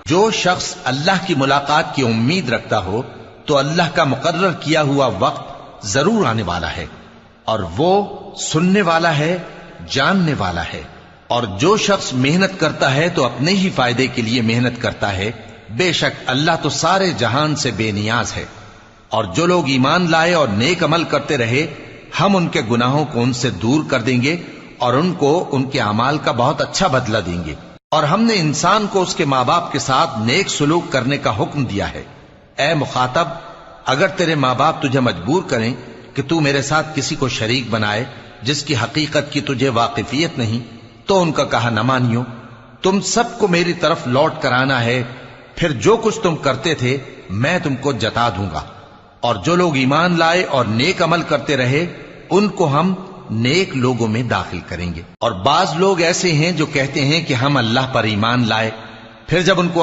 جو شخص اللہ کی ملاقات کی امید رکھتا ہو تو اللہ کا مقرر کیا ہوا وقت ضرور آنے والا ہے، اور وہ سننے والا ہے، جاننے والا ہے۔ اور جو شخص محنت کرتا ہے تو اپنے ہی فائدے کے لیے محنت کرتا ہے، بے شک اللہ تو سارے جہان سے بے نیاز ہے۔ اور جو لوگ ایمان لائے اور نیک عمل کرتے رہے، ہم ان کے گناہوں کو ان سے دور کر دیں گے اور ان کو ان کے اعمال کا بہت اچھا بدلہ دیں گے۔ اور ہم نے انسان کو اس کے ماں باپ کے ساتھ نیک سلوک کرنے کا حکم دیا ہے۔ اے مخاطب، اگر تیرے ماں باپ تجھے مجبور کریں کہ تو میرے ساتھ کسی کو شریک بنائے جس کی حقیقت کی تجھے واقفیت نہیں، تو ان کا کہا نہ مانیو۔ تم سب کو میری طرف لوٹ کر آنا ہے، پھر جو کچھ تم کرتے تھے میں تم کو جتا دوں گا۔ اور جو لوگ ایمان لائے اور نیک عمل کرتے رہے، ان کو ہم نیک لوگوں میں داخل کریں گے۔ اور بعض لوگ ایسے ہیں جو کہتے ہیں کہ ہم اللہ پر ایمان لائے، پھر جب ان کو